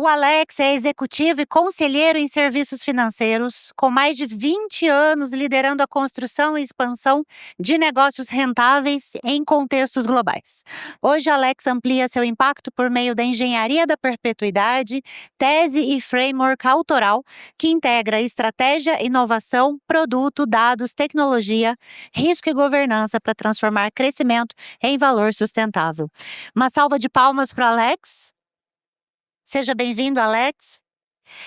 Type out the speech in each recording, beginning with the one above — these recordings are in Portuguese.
Alex é executivo e conselheiro em serviços financeiros, com mais de 20 anos liderando a construção e expansão de negócios rentáveis em contextos globais. Hoje, Alex amplia seu impacto por meio da engenharia da perpetuidade, tese e framework autoral que integra estratégia, inovação, produto, dados, tecnologia, risco e governança para transformar crescimento em valor sustentável. Uma salva de palmas para Alex. Seja bem-vindo, Alex.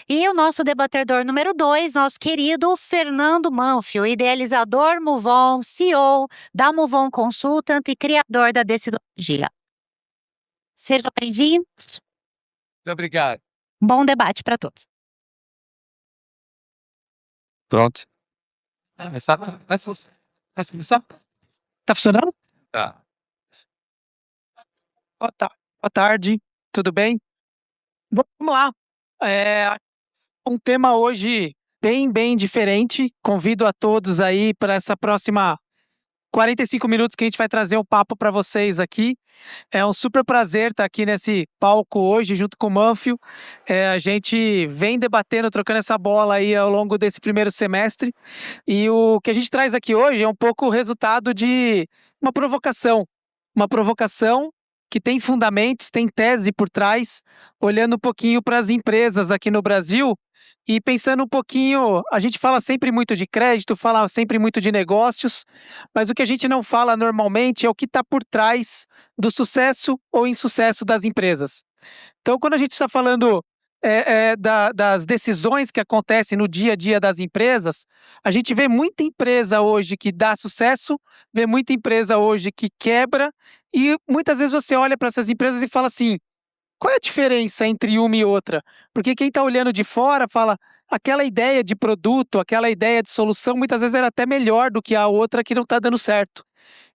E o nosso debatedor número 2, nosso querido Fernando Manfio, idealizador MoveOn, CEO da MoveOn Consultant e criador da Decidologia. Seja bem-vindo. Muito obrigado. Bom debate para todos. Pronto. Começar? Vai começar? Tá funcionando? Tá. Boa tarde, tudo bem? Bom, vamos lá. Um tema hoje bem diferente. Convido a todos aí para essa próxima 45 minutos que a gente vai trazer um papo para vocês aqui. É um super prazer estar aqui nesse palco hoje junto com o Manfio. A gente vem debatendo, trocando essa bola aí ao longo desse primeiro semestre. E o que a gente traz aqui hoje é um pouco o resultado de uma provocação. Uma provocação que tem fundamentos, tem tese por trás, olhando um pouquinho para as empresas aqui no Brasil e pensando um pouquinho, a gente fala sempre muito de crédito, fala sempre muito de negócios, mas o que a gente não fala normalmente é o que está por trás do sucesso ou insucesso das empresas. Então, quando a gente está falando das decisões que acontecem no dia a dia das empresas, a gente vê muita empresa hoje que dá sucesso, vê muita empresa hoje que quebra, e muitas vezes você olha para essas empresas e fala assim, qual é a diferença entre uma e outra? Porque quem está olhando de fora fala, aquela ideia de produto, aquela ideia de solução, muitas vezes era até melhor do que a outra que não está dando certo.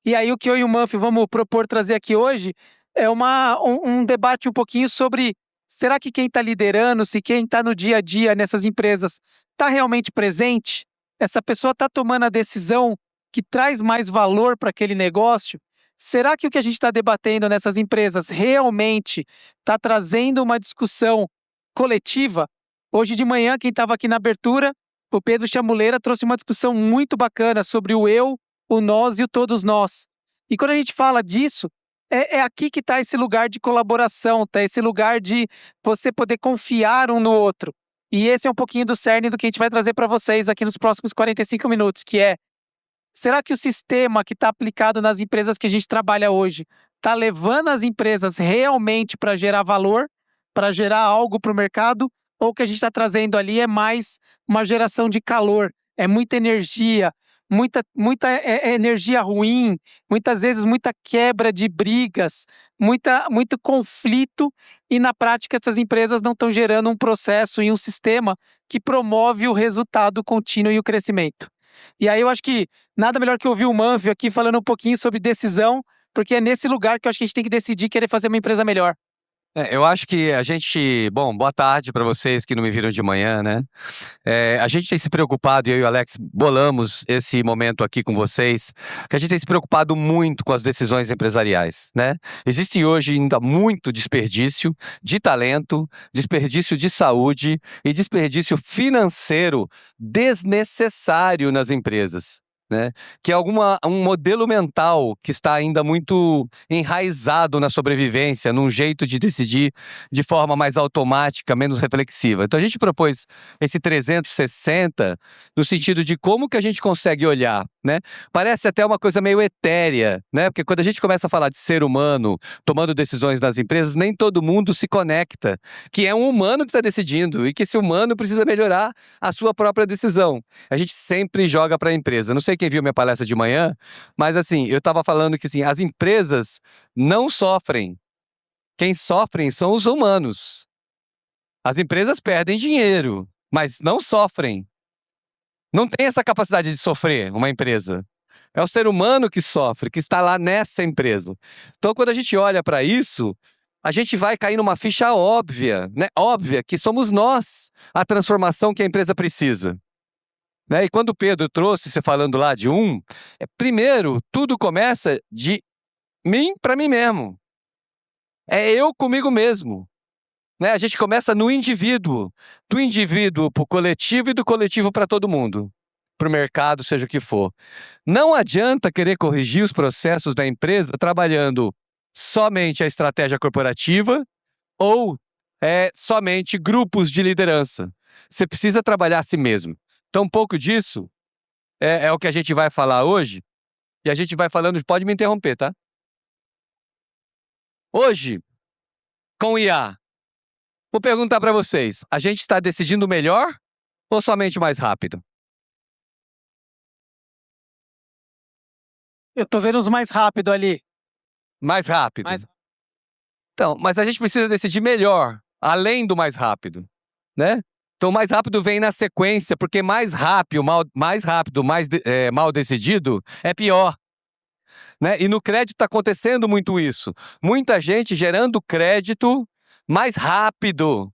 E aí o que eu e o Manfio vamos propor trazer aqui hoje é um debate um pouquinho sobre, será que quem está liderando, se quem está no dia a dia nessas empresas está realmente presente? Essa pessoa está tomando a decisão que traz mais valor para aquele negócio? Será que o que a gente está debatendo nessas empresas realmente está trazendo uma discussão coletiva? Hoje de manhã, quem estava aqui na abertura, o Pedro Chamuleira trouxe uma discussão muito bacana sobre o eu, o nós e o todos nós. E quando a gente fala disso, é aqui que está esse lugar de colaboração, está esse lugar de você poder confiar um no outro. E esse é um pouquinho do cerne do que a gente vai trazer para vocês aqui nos próximos 45 minutos, que é, será que o sistema que está aplicado nas empresas que a gente trabalha hoje está levando as empresas realmente para gerar valor, para gerar algo para o mercado? Ou o que a gente está trazendo ali é mais uma geração de calor, é muita energia, muita energia ruim, muitas vezes muita quebra de brigas, muito conflito, e na prática essas empresas não estão gerando um processo e um sistema que promove o resultado contínuo e o crescimento. E aí eu acho que nada melhor que ouvir o Manfio aqui falando um pouquinho sobre decisão, porque é nesse lugar que eu acho que a gente tem que decidir querer fazer uma empresa melhor. Eu acho que a gente... Bom, boa tarde para vocês que não me viram de manhã, né? A gente tem se preocupado, eu e o Alex bolamos esse momento aqui com vocês, que a gente tem se preocupado muito com as decisões empresariais, né? Existe hoje ainda muito desperdício de talento, desperdício de saúde e desperdício financeiro desnecessário nas empresas, né? Que é um modelo mental que está ainda muito enraizado na sobrevivência, num jeito de decidir de forma mais automática, menos reflexiva. Então a gente propôs esse 360 no sentido de como que a gente consegue olhar, né? Parece até uma coisa meio etérea, né? Porque quando a gente começa a falar de ser humano tomando decisões nas empresas, nem todo mundo se conecta, que é um humano que está decidindo e que esse humano precisa melhorar a sua própria decisão. A gente sempre joga para a empresa. Não sei quem viu minha palestra de manhã, mas assim, eu estava falando que assim, as empresas não sofrem. Quem sofrem são os humanos. As empresas perdem dinheiro, mas não sofrem. Não tem essa capacidade de sofrer uma empresa. É o ser humano que sofre, que está lá nessa empresa. Então, quando a gente olha para isso, a gente vai cair numa ficha óbvia, né? Óbvia, que somos nós a transformação que a empresa precisa. Né? E quando o Pedro trouxe, você falando lá de primeiro, tudo começa de mim para mim mesmo. É eu comigo mesmo. né? A gente começa no indivíduo, do indivíduo para o coletivo e do coletivo para todo mundo, para o mercado, seja o que for. Não adianta querer corrigir os processos da empresa trabalhando somente a estratégia corporativa ou somente grupos de liderança. Você precisa trabalhar a si mesmo. Então, um pouco disso é o que a gente vai falar hoje, e a gente vai falando, pode me interromper, tá? Hoje, com o IA, vou perguntar para vocês, a gente está decidindo melhor ou somente mais rápido? Eu tô vendo os mais rápido ali. Mais rápido. Mais... Então, mas a gente precisa decidir melhor, além do mais rápido, né? Então, mais rápido vem na sequência, porque mais rápido, mal decidido é pior, né? E no crédito está acontecendo muito isso. Muita gente gerando crédito mais rápido,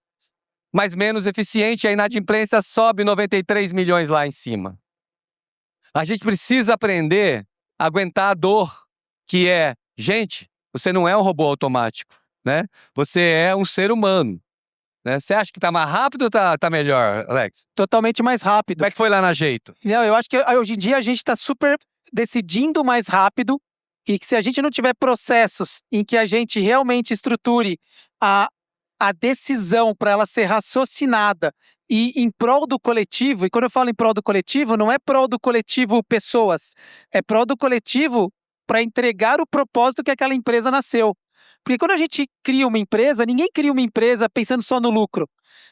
mas menos eficiente. A inadimplência sobe 93 milhões lá em cima. A gente precisa aprender a aguentar a dor, que é, gente, você não é um robô automático, né? Você é um ser humano. Né? Você acha que tá mais rápido ou tá melhor, Alex? Totalmente mais rápido. Como é que foi lá na Jeito? Não, eu acho que hoje em dia a gente está super decidindo mais rápido e que se a gente não tiver processos em que a gente realmente estruture a decisão para ela ser raciocinada e em prol do coletivo, e quando eu falo em prol do coletivo, não é prol do coletivo pessoas, é prol do coletivo para entregar o propósito que aquela empresa nasceu. Porque quando a gente cria uma empresa, ninguém cria uma empresa pensando só no lucro.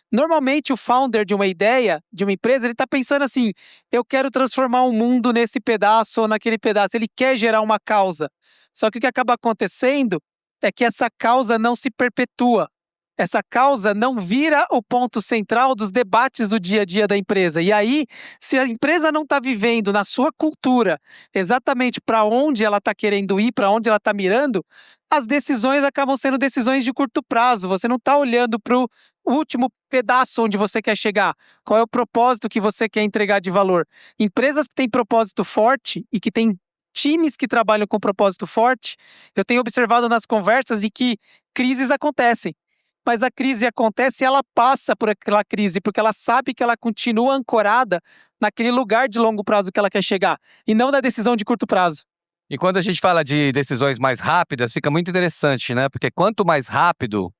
Normalmente o founder de uma ideia, de uma empresa, ele está pensando assim, eu quero transformar o mundo nesse pedaço ou naquele pedaço, ele quer gerar uma causa. Só que o que acaba acontecendo é que essa causa não se perpetua. Essa causa não vira o ponto central dos debates do dia a dia da empresa. E aí, se a empresa não está vivendo na sua cultura exatamente para onde ela está querendo ir, para onde ela está mirando, as decisões acabam sendo decisões de curto prazo. Você não está olhando para o último pedaço onde você quer chegar. Qual é o propósito que você quer entregar de valor? Empresas que têm propósito forte e que têm times que trabalham com propósito forte, eu tenho observado nas conversas e que crises acontecem. Mas a crise acontece e ela passa por aquela crise, porque ela sabe que ela continua ancorada naquele lugar de longo prazo que ela quer chegar, e não na decisão de curto prazo. E quando a gente fala de decisões mais rápidas, fica muito interessante, né? Porque quanto mais rápido,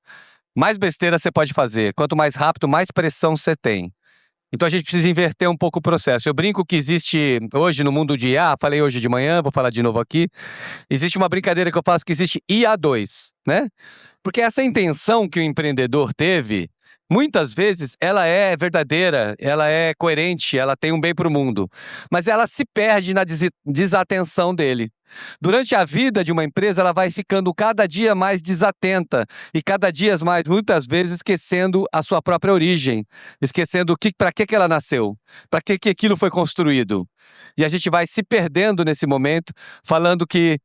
mais besteira você pode fazer. Quanto mais rápido, mais pressão você tem. Então a gente precisa inverter um pouco o processo. Eu brinco que existe hoje no mundo de IA, falei hoje de manhã, vou falar de novo aqui, existe uma brincadeira que eu faço que existe IA2, né? Porque essa intenção que o empreendedor teve, muitas vezes ela é verdadeira, ela é coerente, ela tem um bem para o mundo, mas ela se perde na desatenção dele. Durante a vida de uma empresa, ela vai ficando cada dia mais desatenta e cada dia mais, muitas vezes, esquecendo a sua própria origem, esquecendo para que ela nasceu, para que aquilo foi construído. E a gente vai se perdendo nesse momento, falando que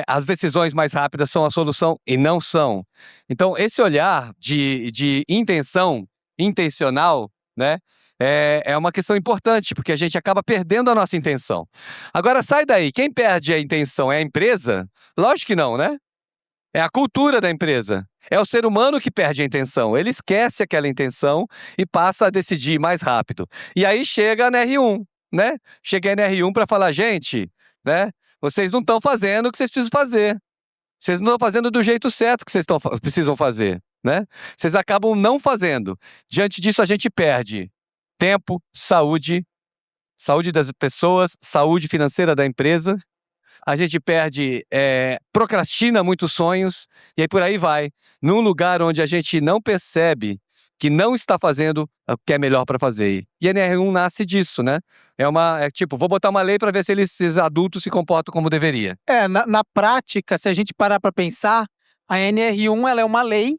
as decisões mais rápidas são a solução e não são. Então, esse olhar de intencional, né? É uma questão importante, porque a gente acaba perdendo a nossa intenção. Agora, sai daí. Quem perde a intenção é a empresa? Lógico que não, né? É a cultura da empresa. É o ser humano que perde a intenção. Ele esquece aquela intenção e passa a decidir mais rápido. E aí chega a NR1, né? Chega a NR1 para falar, gente, né? Vocês não estão fazendo o que vocês precisam fazer. Vocês não estão fazendo do jeito certo que vocês precisam fazer, né? Vocês acabam não fazendo. Diante disso, a gente perde tempo, saúde das pessoas, saúde financeira da empresa. A gente perde, procrastina muitos sonhos, e aí por aí vai. Num lugar onde a gente não percebe que não está fazendo o que é melhor para fazer. E a NR1 nasce disso, né? É tipo, vou botar uma lei para ver se esses adultos se comportam como deveria. Na prática, se a gente parar para pensar, a NR1 ela é uma lei,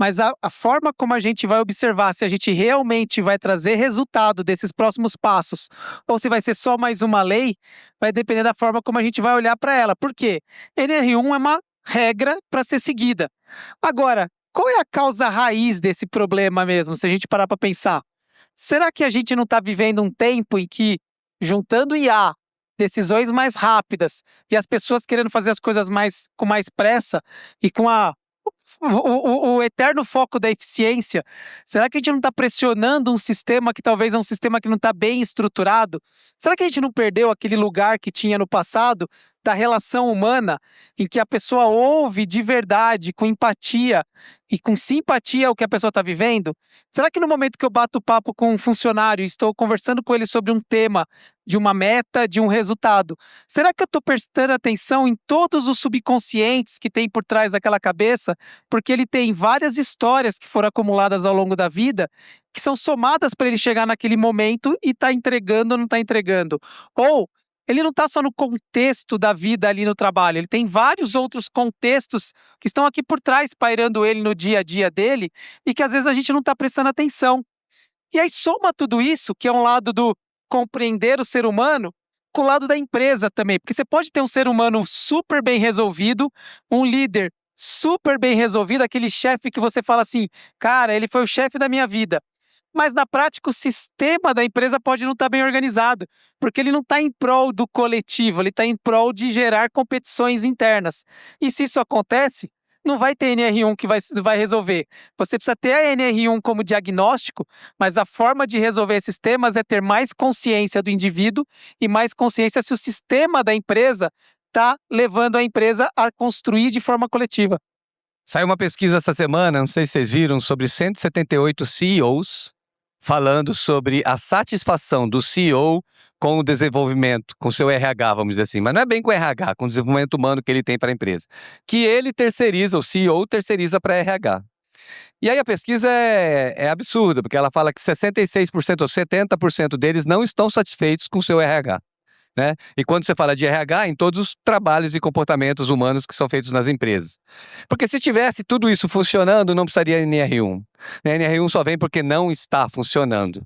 mas a forma como a gente vai observar se a gente realmente vai trazer resultado desses próximos passos ou se vai ser só mais uma lei, vai depender da forma como a gente vai olhar para ela. Por quê? NR1 é uma regra para ser seguida. Agora, qual é a causa raiz desse problema mesmo, se a gente parar para pensar? Será que a gente não está vivendo um tempo em que, juntando IA, decisões mais rápidas e as pessoas querendo fazer as coisas com mais pressa e com o eterno foco da eficiência, será que a gente não está pressionando um sistema que talvez é um sistema que não está bem estruturado? Será que a gente não perdeu aquele lugar que tinha no passado da relação humana, em que a pessoa ouve de verdade, com empatia e com simpatia o que a pessoa está vivendo? Será que no momento que eu bato papo com um funcionário e estou conversando com ele sobre um tema, de uma meta, de um resultado, será que eu estou prestando atenção em todos os subconscientes que tem por trás daquela cabeça? Porque ele tem várias histórias que foram acumuladas ao longo da vida, que são somadas para ele chegar naquele momento e tá entregando ou não está entregando. Ou ele não está só no contexto da vida ali no trabalho, ele tem vários outros contextos que estão aqui por trás, pairando ele no dia a dia dele, e que às vezes a gente não está prestando atenção. E aí soma tudo isso, que é um lado do compreender o ser humano, com o lado da empresa também, porque você pode ter um ser humano super bem resolvido, um líder super bem resolvido, aquele chefe que você fala assim, cara, ele foi o chefe da minha vida. Mas na prática o sistema da empresa pode não estar bem organizado, porque ele não está em prol do coletivo, ele está em prol de gerar competições internas. E se isso acontece, não vai ter NR1 que vai resolver. Você precisa ter a NR1 como diagnóstico, mas a forma de resolver esses temas é ter mais consciência do indivíduo e mais consciência se o sistema da empresa está levando a empresa a construir de forma coletiva. Saiu uma pesquisa essa semana, não sei se vocês viram, sobre 178 CEOs falando sobre a satisfação do CEO com o desenvolvimento, com o seu RH, vamos dizer assim. Mas não é bem com o RH, com o desenvolvimento humano que ele tem para a empresa. Que ele terceiriza, o CEO terceiriza para RH. E aí a pesquisa é absurda, porque ela fala que 66% ou 70% deles não estão satisfeitos com o seu RH. Né? E quando você fala de RH, em todos os trabalhos e comportamentos humanos que são feitos nas empresas. Porque se tivesse tudo isso funcionando, não precisaria NR1. A NR1 só vem porque não está funcionando.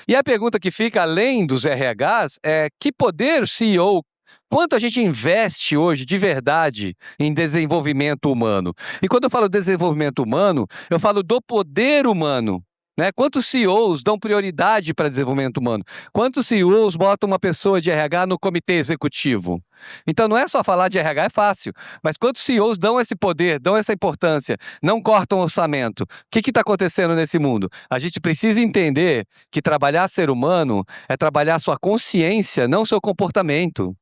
E a pergunta que fica além dos RHs é que poder o CEO, quanto a gente investe hoje de verdade em desenvolvimento humano? E quando eu falo desenvolvimento humano, eu falo do poder humano. Né? Quantos CEOs dão prioridade para desenvolvimento humano? Quantos CEOs botam uma pessoa de RH no comitê executivo? Então não é só falar de RH, é fácil, mas quantos CEOs dão esse poder, dão essa importância, não cortam orçamento? O que está acontecendo nesse mundo? A gente precisa entender que trabalhar ser humano é trabalhar sua consciência, não seu comportamento.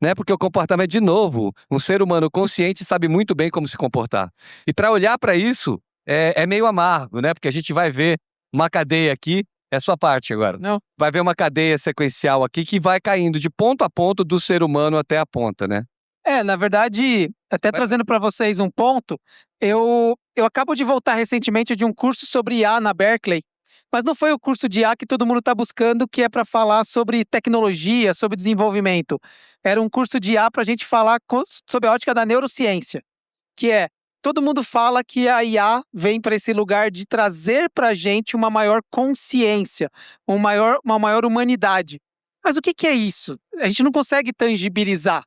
Né? Porque o comportamento, de novo, um ser humano consciente sabe muito bem como se comportar. E para olhar para isso, é meio amargo, né? Porque a gente vai ver uma cadeia aqui, é a sua parte agora. Não. Vai ver uma cadeia sequencial aqui que vai caindo de ponto a ponto do ser humano até a ponta, né? Na verdade, até trazendo para vocês um ponto, eu acabo de voltar recentemente de um curso sobre IA na Berkeley, mas não foi o curso de IA que todo mundo está buscando, que é para falar sobre tecnologia, sobre desenvolvimento. Era um curso de IA para a gente falar sobre a ótica da neurociência, que é, todo mundo fala que a IA vem para esse lugar de trazer para a gente uma maior consciência, uma maior humanidade. Mas o que é isso? A gente não consegue tangibilizar.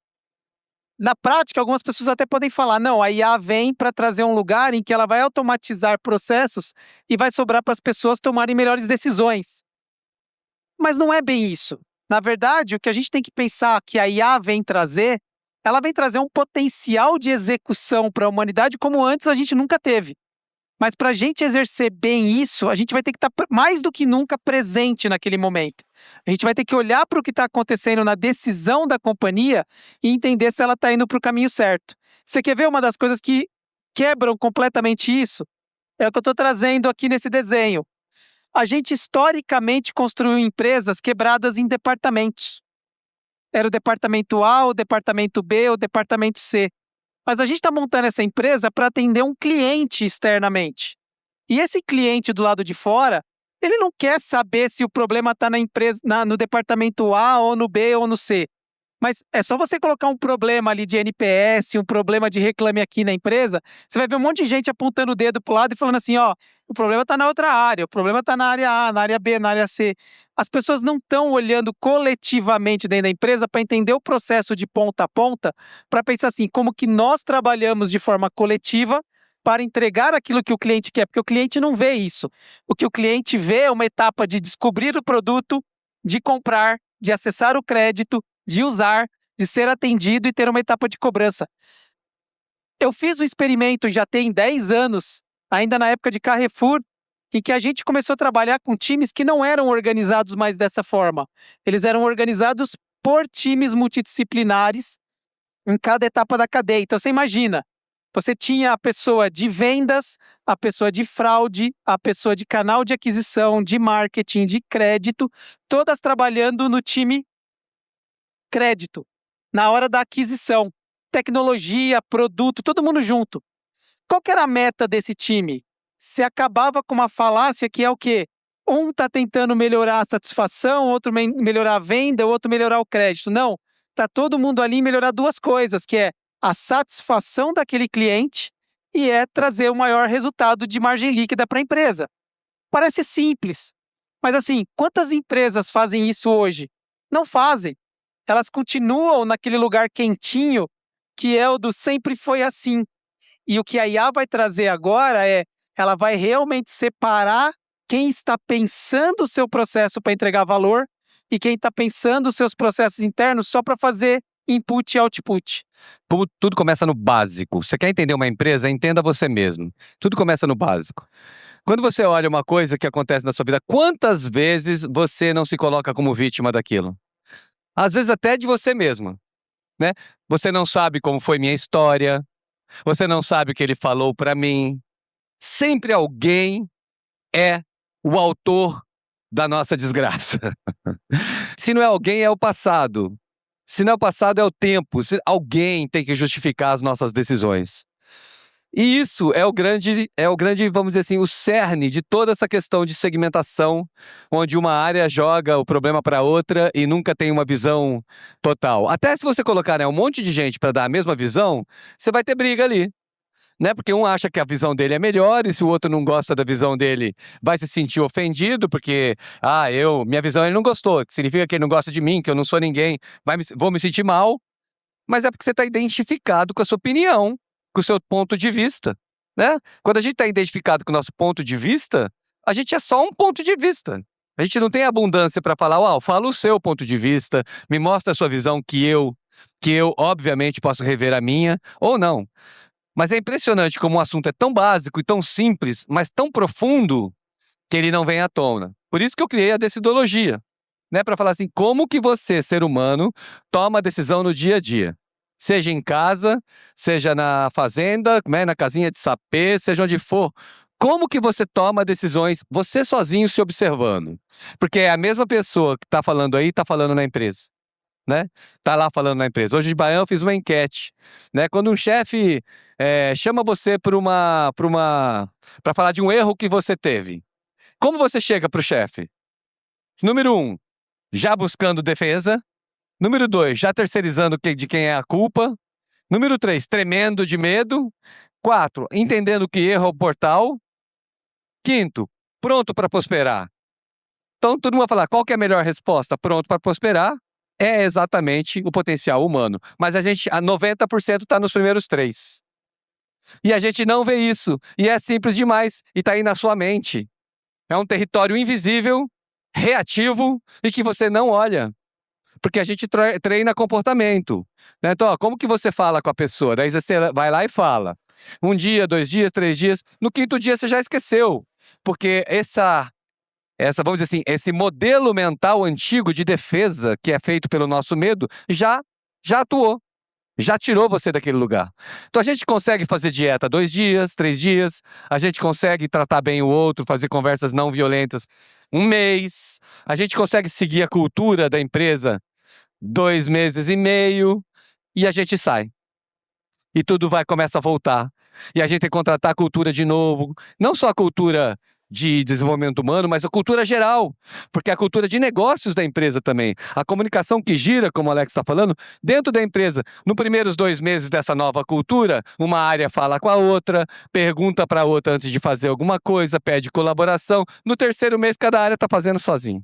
Na prática, algumas pessoas até podem falar, não, a IA vem para trazer um lugar em que ela vai automatizar processos e vai sobrar para as pessoas tomarem melhores decisões. Mas não é bem isso. Na verdade, o que a gente tem que pensar que a IA vem trazer, ela vem trazer um potencial de execução para a humanidade como antes a gente nunca teve. Mas para a gente exercer bem isso, a gente vai ter que estar mais do que nunca presente naquele momento. A gente vai ter que olhar para o que está acontecendo na decisão da companhia e entender se ela está indo para o caminho certo. Você quer ver uma das coisas que quebram completamente isso? É o que eu estou trazendo aqui nesse desenho. A gente historicamente construiu empresas quebradas em departamentos. Era o departamento A, o departamento B, o departamento C. Mas a gente está montando essa empresa para atender um cliente externamente. E esse cliente do lado de fora, ele não quer saber se o problema está na empresa, no departamento A, ou no B, ou no C. Mas é só você colocar um problema ali de NPS, um problema de reclame aqui na empresa, você vai ver um monte de gente apontando o dedo para o lado e falando assim, ó, o problema está na outra área, o problema está na área A, na área B, na área C. As pessoas não estão olhando coletivamente dentro da empresa para entender o processo de ponta a ponta, para pensar assim, como que nós trabalhamos de forma coletiva para entregar aquilo que o cliente quer, porque o cliente não vê isso. O que o cliente vê é uma etapa de descobrir o produto, de comprar, de acessar o crédito, de usar, de ser atendido e ter uma etapa de cobrança. Eu fiz um experimento já tem 10 anos, ainda na época de Carrefour, em que a gente começou a trabalhar com times que não eram organizados mais dessa forma. Eles eram organizados por times multidisciplinares em cada etapa da cadeia. Então você imagina, você tinha a pessoa de vendas, a pessoa de fraude, a pessoa de canal de aquisição, de marketing, de crédito, todas trabalhando no time crédito, na hora da aquisição. Tecnologia, produto, todo mundo junto. Qual que era a meta desse time? Se acabava com uma falácia que é o quê? Um está tentando melhorar a satisfação, outro melhorar a venda, o outro melhorar o crédito. Não, está todo mundo ali em melhorar duas coisas, que é a satisfação daquele cliente e é trazer o maior resultado de margem líquida para a empresa. Parece simples, mas assim, quantas empresas fazem isso hoje? Não fazem. Elas continuam naquele lugar quentinho, que é o do sempre foi assim. E o que a IA vai trazer agora ela vai realmente separar quem está pensando o seu processo para entregar valor e quem está pensando os seus processos internos só para fazer input e output. Tudo começa no básico. Você quer entender uma empresa? Entenda você mesmo. Tudo começa no básico. Quando você olha uma coisa que acontece na sua vida, quantas vezes você não se coloca como vítima daquilo? Às vezes até de você mesmo, né? Você não sabe como foi minha história, você não sabe o que ele falou para mim. Sempre alguém é o autor da nossa desgraça. Se não é alguém, é o passado. Se não é o passado, é o tempo. Alguém tem que justificar as nossas decisões. E isso é o grande, vamos dizer assim, o cerne de toda essa questão de segmentação, onde uma área joga o problema para outra e nunca tem uma visão total. Até se você colocar, né, um monte de gente para dar a mesma visão, você vai ter briga ali. Né? Porque um acha que a visão dele é melhor e se o outro não gosta da visão dele, vai se sentir ofendido porque, minha visão ele não gostou, que significa que ele não gosta de mim, que eu não sou ninguém, vou me sentir mal. Mas é porque você está identificado com a sua opinião, com o seu ponto de vista, né? Quando a gente está identificado com o nosso ponto de vista, a gente é só um ponto de vista. A gente não tem abundância para falar, fala o seu ponto de vista, me mostra a sua visão que eu obviamente posso rever a minha, ou não. Mas é impressionante como o assunto é tão básico e tão simples, mas tão profundo, que ele não vem à tona. Por isso que eu criei a decidologia, né? Para falar assim, como que você, ser humano, toma a decisão no dia a dia. Seja em casa, seja na fazenda, né, na casinha de sapê, seja onde for. Como que você toma decisões, você sozinho se observando? Porque é a mesma pessoa que está falando aí, está falando na empresa. Né? Tá lá falando na empresa. Hoje de manhã eu fiz uma enquete, né? Quando um chefe chama você para falar de um erro que você teve, como você chega para o chefe? Número 1, já buscando defesa. Número 2, já terceirizando de quem é a culpa. Número 3, tremendo de medo. 4, entendendo que erro é o portal. 5º, pronto para prosperar. Então todo mundo vai falar, qual que é a melhor resposta? Pronto para prosperar. É exatamente o potencial humano. Mas a 90% está nos primeiros 3. E a gente não vê isso. E é simples demais. E está aí na sua mente. É um território invisível, reativo e que você não olha. Porque a gente treina comportamento. Né? Então, como que você fala com a pessoa? Daí você vai lá e fala. 1 dia, 2 dias, 3 dias. No 5º dia você já esqueceu. Porque vamos dizer assim, esse modelo mental antigo de defesa que é feito pelo nosso medo, já atuou, já tirou você daquele lugar. Então a gente consegue fazer dieta 2 dias, 3 dias, a gente consegue tratar bem o outro, fazer conversas não violentas 1 mês, a gente consegue seguir a cultura da empresa 2 meses e meio, e a gente sai. E tudo começa a voltar. E a gente tem que contratar a cultura de novo, não só a cultura de desenvolvimento humano, mas a cultura geral, porque a cultura de negócios da empresa também. A comunicação que gira, como o Alex está falando, dentro da empresa. Nos primeiros 2 meses dessa nova cultura, uma área fala com a outra, pergunta para a outra antes de fazer alguma coisa, pede colaboração. No 3º mês, cada área está fazendo sozinho.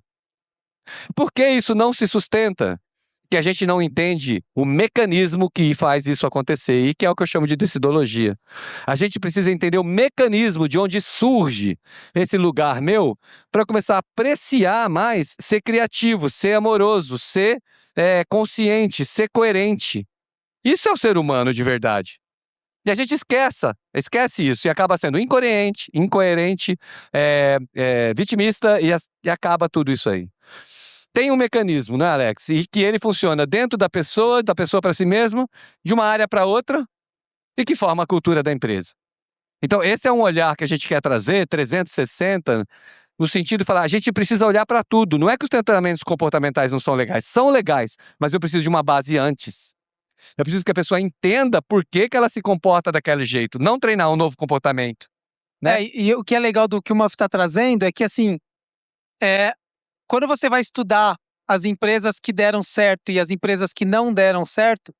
Por que isso não se sustenta? Que a gente não entende o mecanismo que faz isso acontecer, e que é o que eu chamo de decidologia. A gente precisa entender o mecanismo de onde surge esse lugar meu, para começar a apreciar mais, ser criativo, ser amoroso, ser consciente, ser coerente. Isso é o ser humano de verdade. E a gente esquece isso e acaba sendo incoerente, vitimista e acaba tudo isso aí. Tem um mecanismo, né, Alex? E que ele funciona dentro da pessoa para si mesmo, de uma área para outra, e que forma a cultura da empresa. Então, esse é um olhar que a gente quer trazer, 360, no sentido de falar, a gente precisa olhar para tudo. Não é que os treinamentos comportamentais não são legais, mas eu preciso de uma base antes. Eu preciso que a pessoa entenda por que ela se comporta daquele jeito, não treinar um novo comportamento, né? E o que é legal do que o Muff está trazendo é que, assim, quando você vai estudar as empresas que deram certo e as empresas que não deram certo,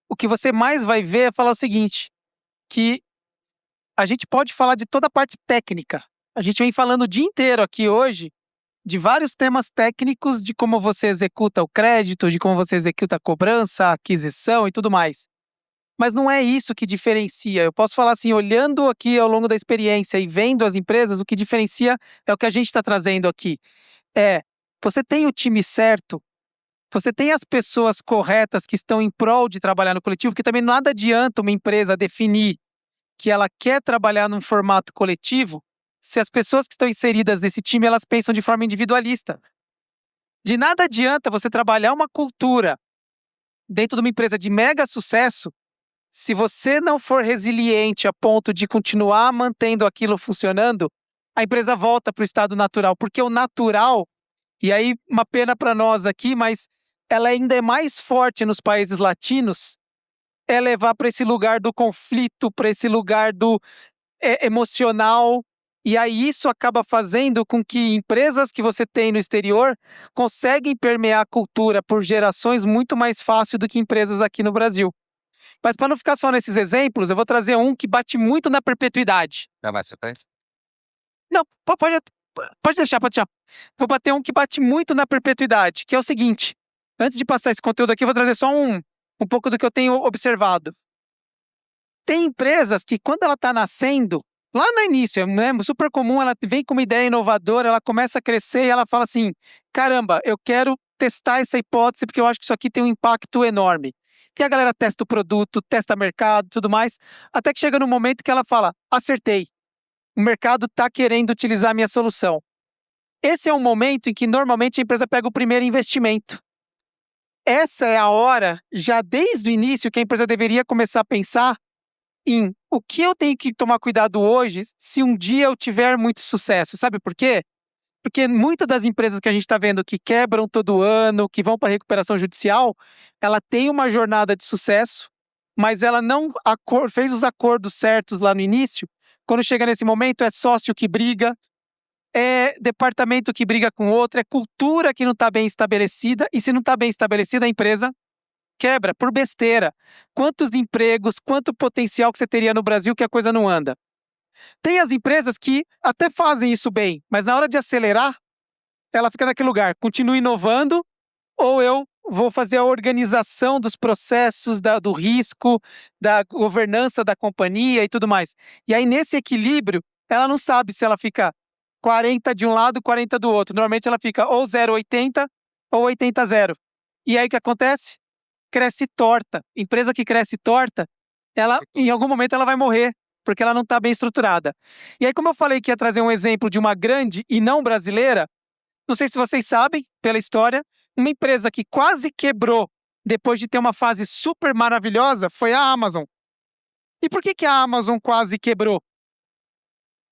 o que você mais vai ver é falar o seguinte, que a gente pode falar de toda a parte técnica. A gente vem falando o dia inteiro aqui hoje de vários temas técnicos de como você executa o crédito, de como você executa a cobrança, a aquisição e tudo mais. Mas não é isso que diferencia. Eu posso falar assim, olhando aqui ao longo da experiência e vendo as empresas, o que diferencia é o que a gente está trazendo aqui. Você tem o time certo, você tem as pessoas corretas que estão em prol de trabalhar no coletivo, porque também nada adianta uma empresa definir que ela quer trabalhar num formato coletivo se as pessoas que estão inseridas nesse time, elas pensam de forma individualista. De nada adianta você trabalhar uma cultura dentro de uma empresa de mega sucesso se você não for resiliente a ponto de continuar mantendo aquilo funcionando, a empresa volta para o estado natural, porque o natural, e aí uma pena para nós aqui, mas ela ainda é mais forte nos países latinos, é levar para esse lugar do conflito, para esse lugar do emocional, e aí isso acaba fazendo com que empresas que você tem no exterior conseguem permear a cultura por gerações muito mais fácil do que empresas aqui no Brasil. Mas para não ficar só nesses exemplos, eu vou trazer um que bate muito na perpetuidade. Dá mais pra frente? Não, pode deixar. Vou bater um que bate muito na perpetuidade, que é o seguinte. Antes de passar esse conteúdo aqui, eu vou trazer só um pouco do que eu tenho observado. Tem empresas que, quando ela está nascendo, lá no início, né, super comum, ela vem com uma ideia inovadora, ela começa a crescer e ela fala assim, caramba, eu quero testar essa hipótese porque eu acho que isso aqui tem um impacto enorme. E a galera testa o produto, testa mercado, tudo mais, até que chega no momento que ela fala, acertei, o mercado está querendo utilizar a minha solução. Esse é um momento em que normalmente a empresa pega o primeiro investimento. Essa é a hora, já desde o início, que a empresa deveria começar a pensar em o que eu tenho que tomar cuidado hoje se um dia eu tiver muito sucesso. Sabe por quê? Porque muitas das empresas que a gente está vendo que quebram todo ano, que vão para a recuperação judicial, ela tem uma jornada de sucesso, mas ela não fez os acordos certos lá no início. Quando chega nesse momento, é sócio que briga, é departamento que briga com outro, é cultura que não está bem estabelecida, e se não está bem estabelecida, a empresa quebra por besteira. Quantos empregos, quanto potencial que você teria no Brasil que a coisa não anda? Tem as empresas que até fazem isso bem, mas na hora de acelerar, ela fica naquele lugar, continua inovando, ou eu vou fazer a organização dos processos, do risco, da governança da companhia e tudo mais. E aí, nesse equilíbrio, ela não sabe se ela fica 40 de um lado, 40 do outro. Normalmente ela fica ou 0,80 ou 80,0. E aí o que acontece? Cresce torta. Empresa que cresce torta, ela, em algum momento ela vai morrer, porque ela não está bem estruturada. E aí, como eu falei que ia trazer um exemplo de uma grande e não brasileira, não sei se vocês sabem, pela história, uma empresa que quase quebrou depois de ter uma fase super maravilhosa foi a Amazon. E por que a Amazon quase quebrou?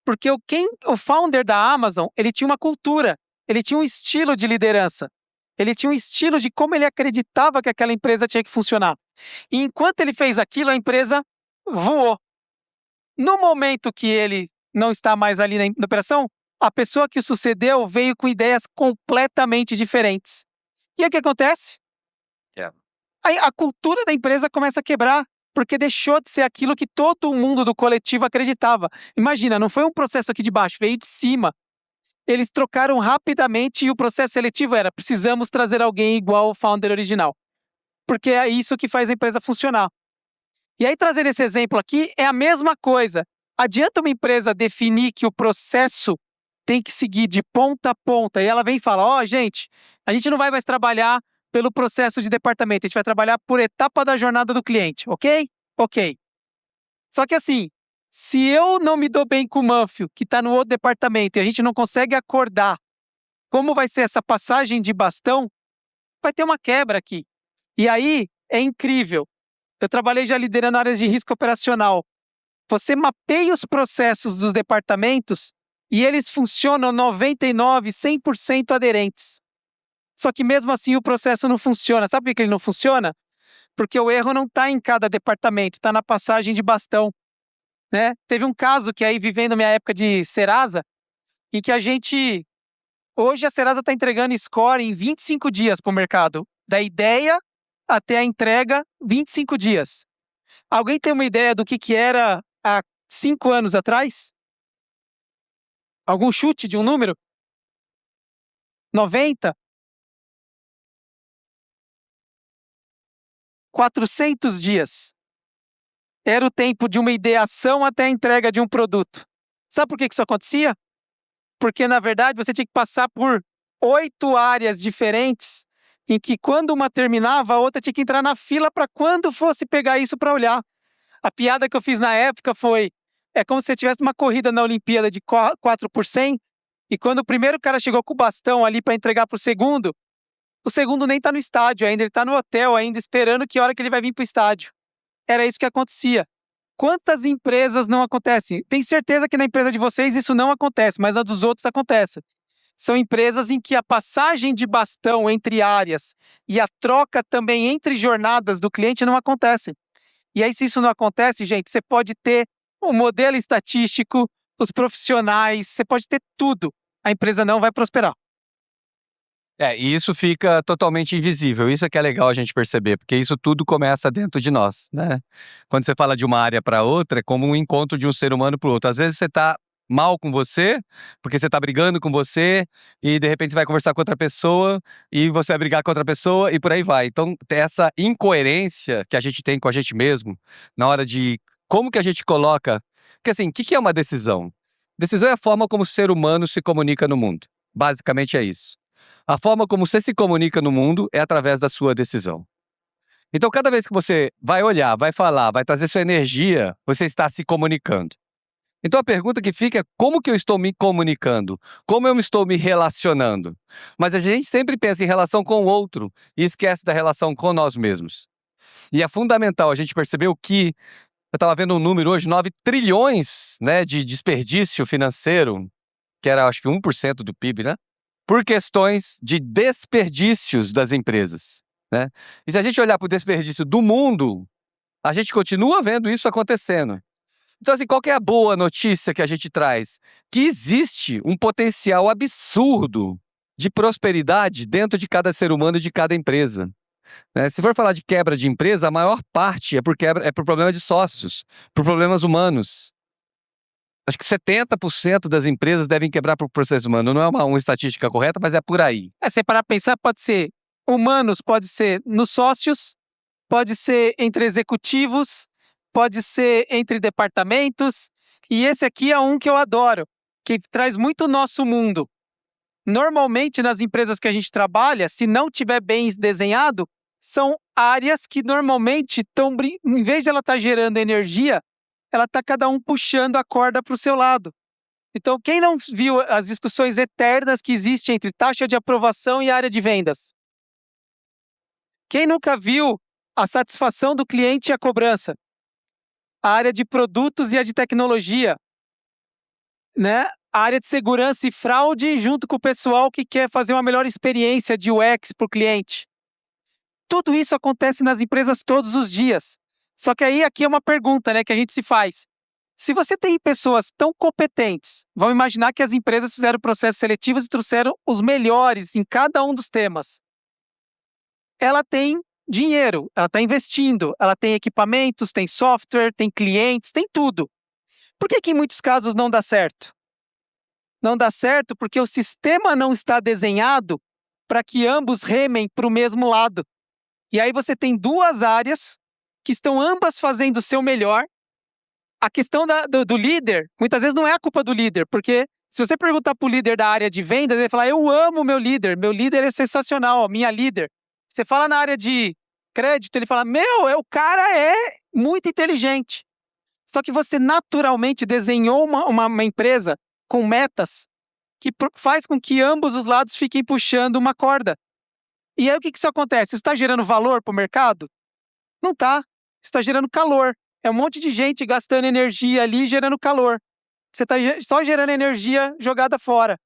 Porque o founder da Amazon, ele tinha uma cultura, ele tinha um estilo de liderança, ele tinha um estilo de como ele acreditava que aquela empresa tinha que funcionar. E enquanto ele fez aquilo, a empresa voou. No momento que ele não está mais ali na operação, a pessoa que o sucedeu veio com ideias completamente diferentes. E aí o que acontece? Aí a cultura da empresa começa a quebrar, porque deixou de ser aquilo que todo mundo do coletivo acreditava. Imagina, não foi um processo aqui de baixo, veio de cima. Eles trocaram rapidamente e o processo seletivo era: precisamos trazer alguém igual ao founder original. Porque é isso que faz a empresa funcionar. E aí, trazendo esse exemplo aqui, é a mesma coisa. Adianta uma empresa definir que o processo tem que seguir de ponta a ponta, e ela vem e fala, ó, gente, a gente não vai mais trabalhar pelo processo de departamento, a gente vai trabalhar por etapa da jornada do cliente, ok? Ok. Só que assim, se eu não me dou bem com o Manfio, que está no outro departamento, e a gente não consegue acordar como vai ser essa passagem de bastão, vai ter uma quebra aqui. E aí, é incrível. Eu trabalhei já liderando áreas de risco operacional. Você mapeia os processos dos departamentos e eles funcionam 99%, 100% aderentes. Só que mesmo assim o processo não funciona. Sabe por que ele não funciona? Porque o erro não está em cada departamento, está na passagem de bastão. Né? Teve um caso que aí, vivendo minha época de Serasa, em que hoje a Serasa está entregando score em 25 dias para o mercado. Da ideia até a entrega, 25 dias. Alguém tem uma ideia do que era há 5 anos atrás? Algum chute de um número? 90? 400 dias. Era o tempo de uma ideação até a entrega de um produto. Sabe por que isso acontecia? Porque, na verdade, você tinha que passar por 8 áreas diferentes, em que quando uma terminava, a outra tinha que entrar na fila para quando fosse pegar isso para olhar. A piada que eu fiz na época foi, é como se você tivesse uma corrida na Olimpíada de 4 por 100, e quando o primeiro cara chegou com o bastão ali para entregar para o segundo nem está no estádio ainda, ele está no hotel ainda, esperando que hora que ele vai vir para o estádio. Era isso que acontecia. Quantas empresas não acontecem? Tenho certeza que na empresa de vocês isso não acontece, mas na dos outros acontece. São empresas em que a passagem de bastão entre áreas e a troca também entre jornadas do cliente não acontecem. E aí, se isso não acontece, gente, você pode ter o modelo estatístico, os profissionais, você pode ter tudo. A empresa não vai prosperar. E isso fica totalmente invisível. Isso é que é legal a gente perceber, porque isso tudo começa dentro de nós, né? Quando você fala de uma área para outra, é como um encontro de um ser humano para o outro. Às vezes você está mal com você, porque você está brigando com você, e de repente você vai conversar com outra pessoa, e você vai brigar com outra pessoa, e por aí vai. Então, essa incoerência que a gente tem com a gente mesmo, na hora de como que a gente coloca. Porque assim, o que é uma decisão? Decisão é a forma como o ser humano se comunica no mundo. Basicamente é isso. A forma como você se comunica no mundo é através da sua decisão. Então, cada vez que você vai olhar, vai falar, vai trazer sua energia, você está se comunicando. Então, a pergunta que fica é como que eu estou me comunicando? Como eu estou me relacionando? Mas a gente sempre pensa em relação com o outro e esquece da relação com nós mesmos. E é fundamental a gente perceber eu estava vendo um número hoje, 9 trilhões, né, de desperdício financeiro, que era acho que 1% do PIB, né? Por questões de desperdícios das empresas, né? E se a gente olhar para o desperdício do mundo, a gente continua vendo isso acontecendo. Então, assim, qual que é a boa notícia que a gente traz? Que existe um potencial absurdo de prosperidade dentro de cada ser humano e de cada empresa. Né? Se for falar de quebra de empresa, a maior parte é por problema de sócios, por problemas humanos. Acho que 70% das empresas devem quebrar por processo humano. Não é uma estatística correta, mas é por aí. Se parar para pensar, pode ser humanos, pode ser nos sócios, pode ser entre executivos, pode ser entre departamentos. E esse aqui é um que eu adoro, que traz muito o nosso mundo. Normalmente, nas empresas que a gente trabalha, se não tiver bem desenhado, são áreas que normalmente estão, em vez de ela estar gerando energia, ela está cada um puxando a corda para o seu lado. Então, quem não viu as discussões eternas que existem entre taxa de aprovação e área de vendas? Quem nunca viu a satisfação do cliente e a cobrança? A área de produtos e a de tecnologia, né? A área de segurança e fraude junto com o pessoal que quer fazer uma melhor experiência de UX para o cliente. Tudo isso acontece nas empresas todos os dias. Só que aí aqui é uma pergunta, né, que a gente se faz. Se você tem pessoas tão competentes, vamos imaginar que as empresas fizeram processos seletivos e trouxeram os melhores em cada um dos temas. Ela tem dinheiro, ela está investindo, ela tem equipamentos, tem software, tem clientes, tem tudo. Por que em muitos casos não dá certo? Não dá certo porque o sistema não está desenhado para que ambos remem para o mesmo lado. E aí você tem duas áreas que estão ambas fazendo o seu melhor. A questão do líder, muitas vezes não é a culpa do líder, porque se você perguntar para o líder da área de vendas, ele vai falar, eu amo meu líder é sensacional, minha líder. Você fala na área de crédito, ele fala, o cara é muito inteligente. Só que você naturalmente desenhou uma empresa com metas que faz com que ambos os lados fiquem puxando uma corda. E aí o que isso acontece? Isso está gerando valor para o mercado? Não está. Isso está gerando calor. É um monte de gente gastando energia ali, gerando calor. Você está só gerando energia jogada fora.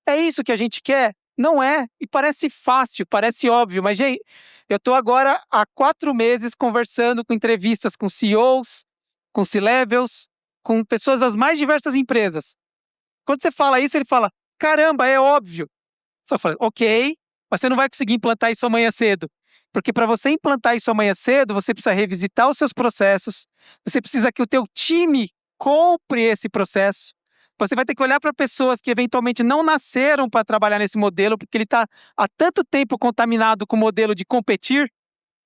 É isso que a gente quer? Não é. E parece fácil, parece óbvio, mas, gente, eu estou agora há 4 meses conversando com entrevistas com CEOs, com C-levels, com pessoas das mais diversas empresas. Quando você fala isso, ele fala, caramba, é óbvio. Só fala, ok, mas você não vai conseguir implantar isso amanhã cedo. Porque para você implantar isso amanhã cedo, você precisa revisitar os seus processos, você precisa que o teu time compre esse processo. Você vai ter que olhar para pessoas que eventualmente não nasceram para trabalhar nesse modelo, porque ele está há tanto tempo contaminado com o modelo de competir,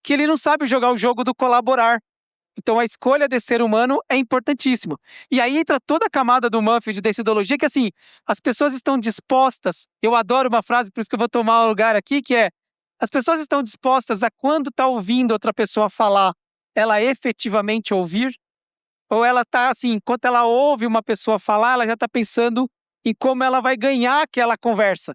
que ele não sabe jogar o jogo do colaborar. Então a escolha de ser humano é importantíssimo. E aí entra toda a camada do Murphy da ideologia, que assim, as pessoas estão dispostas, eu adoro uma frase, por isso que eu vou tomar o lugar aqui, que é, as pessoas estão dispostas a, quando está ouvindo outra pessoa falar, ela efetivamente ouvir? Ou ela está assim, enquanto ela ouve uma pessoa falar, ela já está pensando em como ela vai ganhar aquela conversa?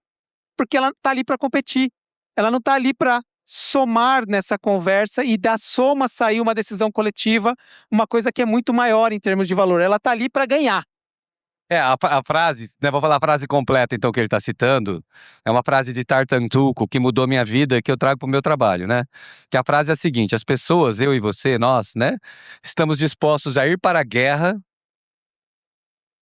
Porque ela está ali para competir, ela não está ali para somar nessa conversa e da soma sair uma decisão coletiva, uma coisa que é muito maior em termos de valor. Ela está ali para ganhar. A frase, né, vou falar a frase completa então que ele está citando, é uma frase de Tartantuco que mudou minha vida, que eu trago para o meu trabalho, né? Que a frase é a seguinte, as pessoas, eu e você, nós, né? Estamos dispostos a ir para a guerra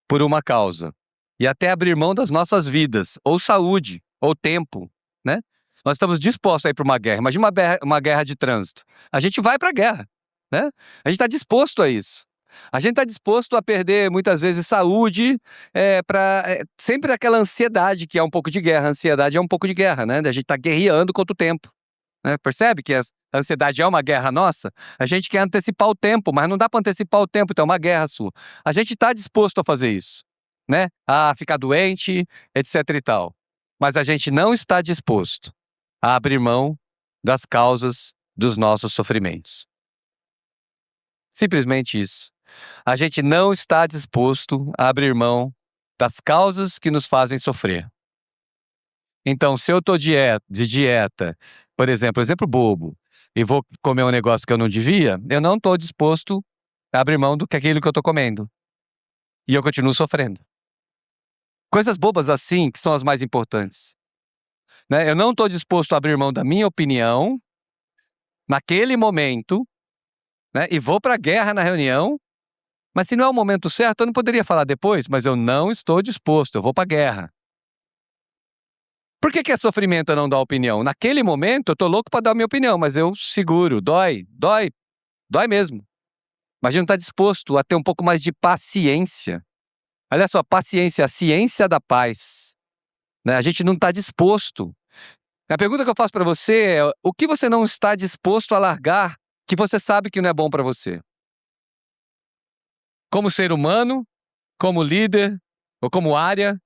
por uma causa. E até abrir mão das nossas vidas, ou saúde, ou tempo, né? Nós estamos dispostos a ir para uma guerra. Imagina uma guerra de trânsito. A gente vai para a guerra, né? A gente está disposto a isso. A gente está disposto a perder, muitas vezes, saúde sempre aquela ansiedade que é um pouco de guerra. A ansiedade é um pouco de guerra, né? A gente está guerreando contra o tempo. Né? Percebe que a ansiedade é uma guerra nossa? A gente quer antecipar o tempo, mas não dá para antecipar o tempo, então é uma guerra sua. A gente está disposto a fazer isso, né? A ficar doente, etc e tal. Mas a gente não está disposto a abrir mão das causas dos nossos sofrimentos. Simplesmente isso. A gente não está disposto a abrir mão das causas que nos fazem sofrer. Então, se eu estou de dieta, por exemplo bobo, e vou comer um negócio que eu não devia, eu não estou disposto a abrir mão do que aquilo que eu estou comendo. E eu continuo sofrendo. Coisas bobas assim que são as mais importantes. Né? Eu não estou disposto a abrir mão da minha opinião naquele momento, né? E vou para a guerra na reunião, mas se não é o momento certo, eu não poderia falar depois, mas eu não estou disposto, eu vou para a guerra. Por que é sofrimento eu não dar opinião? Naquele momento, eu estou louco para dar a minha opinião, mas eu seguro, dói mesmo. Mas a gente não está disposto a ter um pouco mais de paciência. Olha só, paciência, a ciência da paz. Né? A gente não está disposto. A pergunta que eu faço para você é, o que você não está disposto a largar que você sabe que não é bom para você? Como ser humano, como líder, ou como área.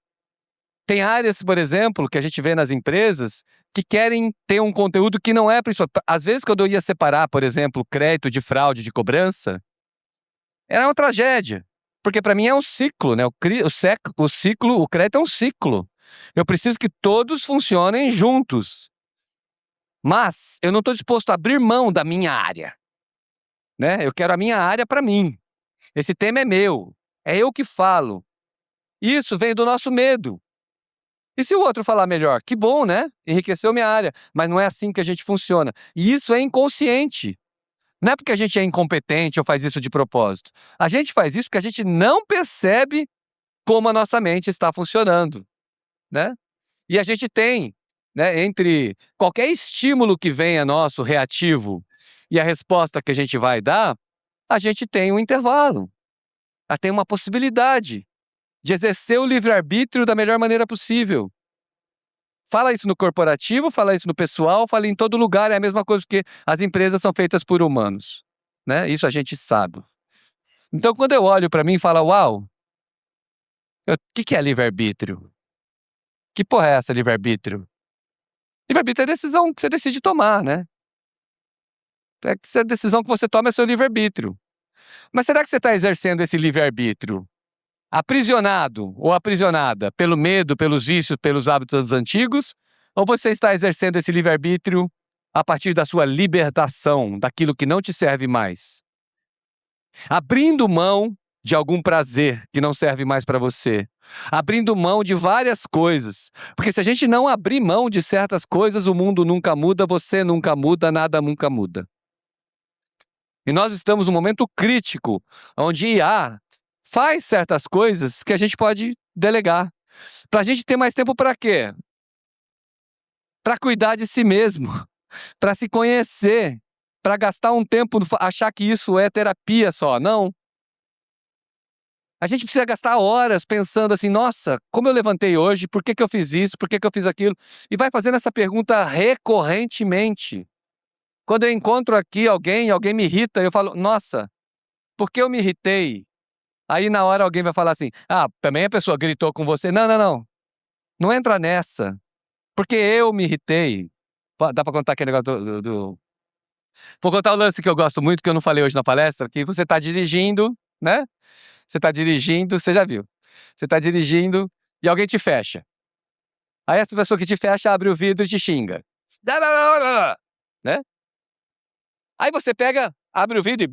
Tem áreas, por exemplo, que a gente vê nas empresas que querem ter um conteúdo que não é principal. Às vezes, quando eu ia separar, por exemplo, crédito de fraude de cobrança, era uma tragédia. Porque para mim é um ciclo, né? O crédito é um ciclo. Eu preciso que todos funcionem juntos. Mas eu não estou disposto a abrir mão da minha área. Né? Eu quero a minha área para mim. Esse tema é meu. É eu que falo. Isso vem do nosso medo. E se o outro falar melhor? Que bom, né? Enriqueceu minha área. Mas não é assim que a gente funciona. E isso é inconsciente. Não é porque a gente é incompetente ou faz isso de propósito. A gente faz isso porque a gente não percebe como a nossa mente está funcionando. Né? E a gente tem, né, entre qualquer estímulo que venha nosso reativo e a resposta que a gente vai dar, a gente tem um intervalo. Tem uma possibilidade de exercer o livre-arbítrio da melhor maneira possível. Fala isso no corporativo, fala isso no pessoal, fala em todo lugar, é a mesma coisa, porque as empresas são feitas por humanos. Né? Isso a gente sabe. Então, quando eu olho para mim e falo, uau, o que é livre-arbítrio? Que porra é essa, livre-arbítrio? Livre-arbítrio é a decisão que você decide tomar, né? A decisão que você toma é seu livre-arbítrio. Mas será que você está exercendo esse livre-arbítrio aprisionado ou aprisionada pelo medo, pelos vícios, pelos hábitos antigos? Ou você está exercendo esse livre-arbítrio a partir da sua libertação, daquilo que não te serve mais? Abrindo mão de algum prazer que não serve mais para você. Abrindo mão de várias coisas. Porque se a gente não abrir mão de certas coisas, o mundo nunca muda, você nunca muda, nada nunca muda. E nós estamos num momento crítico, onde IA faz certas coisas que a gente pode delegar. Para a gente ter mais tempo para quê? Para cuidar de si mesmo, para se conhecer, para gastar um tempo, achar que isso é terapia só. Não. A gente precisa gastar horas pensando assim, nossa, como eu levantei hoje, por que eu fiz isso, por que eu fiz aquilo? E vai fazendo essa pergunta recorrentemente. Quando eu encontro aqui alguém me irrita, eu falo, nossa, por que eu me irritei? Aí na hora alguém vai falar assim, também a pessoa gritou com você. Não, não, não. Não entra nessa. Porque eu me irritei. Dá para contar aquele negócio Vou contar o lance que eu gosto muito, que eu não falei hoje na palestra, que você está dirigindo, né? Você está dirigindo, você já viu. Você está dirigindo e alguém te fecha. Aí essa pessoa que te fecha abre o vidro e te xinga. Né? Aí você pega, abre o vidro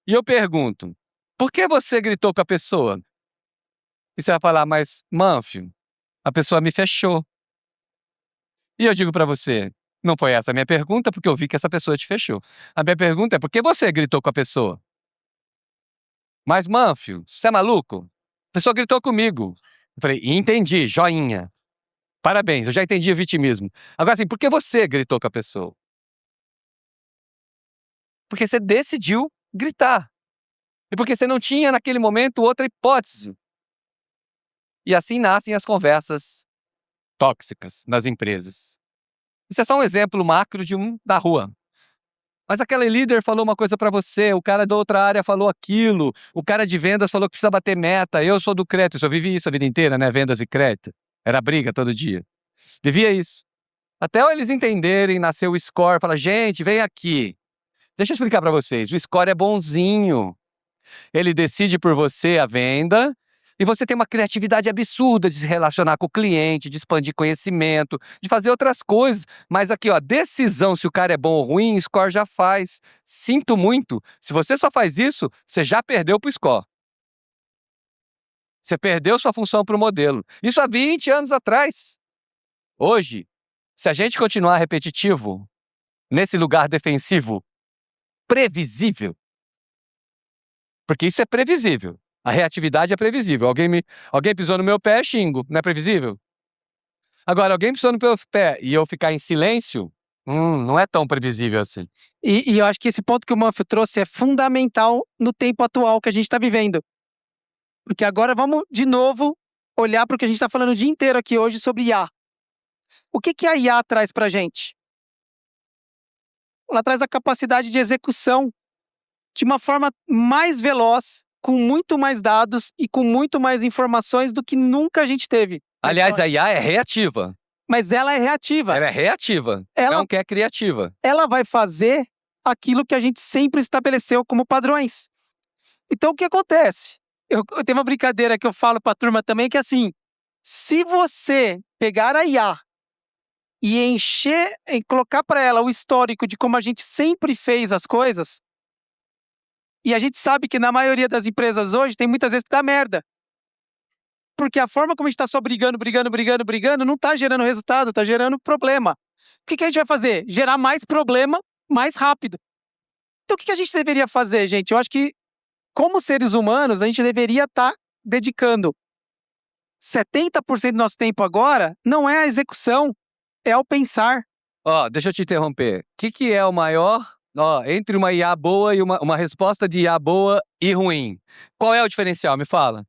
e eu pergunto, por que você gritou com a pessoa? E você vai falar, mas, Manfio, a pessoa me fechou. E eu digo para você, não foi essa a minha pergunta, porque eu vi que essa pessoa te fechou. A minha pergunta é, por que você gritou com a pessoa? Mas, Manfio, você é maluco? A pessoa gritou comigo. Eu falei, entendi, joinha. Parabéns, eu já entendi o vitimismo. Agora, assim, por que você gritou com a pessoa? Porque você decidiu gritar. E porque você não tinha, naquele momento, outra hipótese. E assim nascem as conversas tóxicas nas empresas. Isso é só um exemplo macro da rua. Mas aquele líder falou uma coisa para você, o cara da outra área falou aquilo, o cara de vendas falou que precisa bater meta, eu sou do crédito, eu vivi isso a vida inteira, né? Vendas e crédito. Era briga todo dia. Vivia isso. Até eles entenderem, nasceu o score, fala, gente, vem aqui. Deixa eu explicar para vocês, o score é bonzinho. Ele decide por você a venda e você tem uma criatividade absurda de se relacionar com o cliente, de expandir conhecimento, de fazer outras coisas. Mas aqui, ó, decisão se o cara é bom ou ruim, o score já faz. Sinto muito. Se você só faz isso, você já perdeu pro score. Você perdeu sua função pro modelo. Isso há 20 anos atrás. Hoje, se a gente continuar repetitivo, nesse lugar defensivo, previsível, porque isso é previsível. A reatividade é previsível. Alguém pisou no meu pé, xingo. Não é previsível? Agora, alguém pisou no meu pé e eu ficar em silêncio, não é tão previsível assim. E eu acho que esse ponto que o Manfio trouxe é fundamental no tempo atual que a gente está vivendo. Porque agora vamos, de novo, olhar para o que a gente está falando o dia inteiro aqui hoje sobre IA. O que a IA traz para a gente? Ela traz a capacidade de execução de uma forma mais veloz, com muito mais dados e com muito mais informações do que nunca a gente teve. Aliás, a IA é reativa. Mas ela é reativa. Ela é reativa, não que é criativa. Ela vai fazer aquilo que a gente sempre estabeleceu como padrões. Então, o que acontece? Eu tenho uma brincadeira que eu falo para a turma também, que é assim, se você pegar a IA e colocar para ela o histórico de como a gente sempre fez as coisas, e a gente sabe que na maioria das empresas hoje tem muitas vezes que dá merda. Porque a forma como a gente está só brigando, não está gerando resultado, está gerando problema. O que a gente vai fazer? Gerar mais problema mais rápido. Então o que a gente deveria fazer, gente? Eu acho que, como seres humanos, a gente deveria estar dedicando 70% do nosso tempo agora, não é a execução, é ao pensar. Deixa eu te interromper. O que é o maior... entre uma IA boa e uma resposta de IA boa e ruim. Qual é o diferencial? Me fala.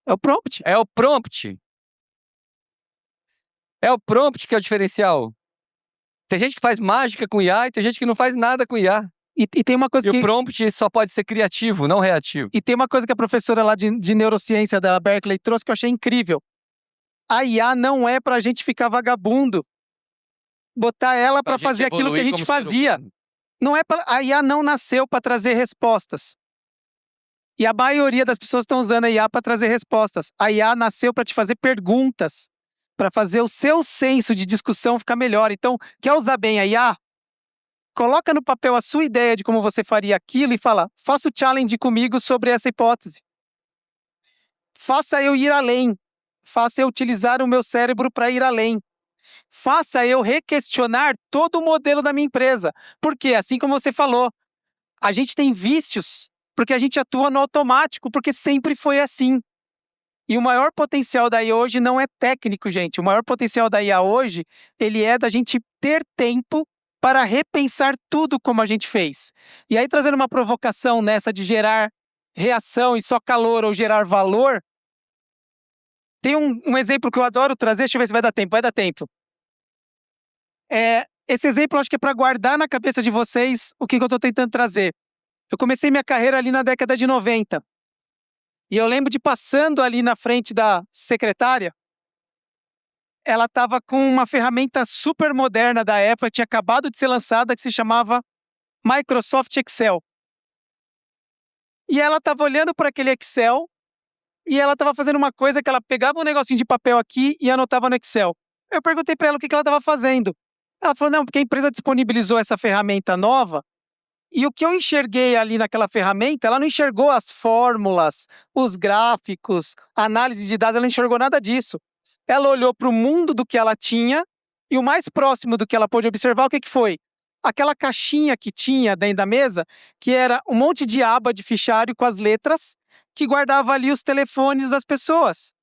É o prompt. É o prompt. É o prompt que é o diferencial. Tem gente que faz mágica com IA e tem gente que não faz nada com IA. E tem uma coisa o prompt só pode ser criativo, não reativo. E tem uma coisa que a professora lá de neurociência da Berkeley trouxe que eu achei incrível. A IA não é pra gente ficar vagabundo. Botar ela pra fazer aquilo que a gente fazia. A IA não nasceu para trazer respostas. E a maioria das pessoas estão usando a IA para trazer respostas. A IA nasceu para te fazer perguntas, para fazer o seu senso de discussão ficar melhor. Então, quer usar bem a IA? Coloca no papel a sua ideia de como você faria aquilo e fala, faça o challenge comigo sobre essa hipótese. Faça eu ir além. Faça eu utilizar o meu cérebro para ir além. Faça eu requestionar todo o modelo da minha empresa. Porque, assim como você falou, a gente tem vícios porque a gente atua no automático, porque sempre foi assim. E o maior potencial da IA hoje não é técnico, gente. O maior potencial da IA hoje, ele é da gente ter tempo para repensar tudo como a gente fez. E aí, trazendo uma provocação nessa de gerar reação e só calor ou gerar valor, tem um exemplo que eu adoro trazer, deixa eu ver se vai dar tempo. Vai dar tempo. Esse exemplo eu acho que é para guardar na cabeça de vocês o que eu estou tentando trazer. Eu comecei minha carreira ali na década de 90. E eu lembro de passando ali na frente da secretária, ela estava com uma ferramenta super moderna da época, tinha acabado de ser lançada, que se chamava Microsoft Excel. E ela estava olhando para aquele Excel e ela estava fazendo uma coisa que ela pegava um negocinho de papel aqui e anotava no Excel. Eu perguntei para ela o que ela estava fazendo. Ela falou, não, porque a empresa disponibilizou essa ferramenta nova e o que eu enxerguei ali naquela ferramenta, ela não enxergou as fórmulas, os gráficos, a análise de dados, ela não enxergou nada disso. Ela olhou para o mundo do que ela tinha e o mais próximo do que ela pôde observar, o que foi? Aquela caixinha que tinha dentro da mesa, que era um monte de aba de fichário com as letras, que guardava ali os telefones das pessoas,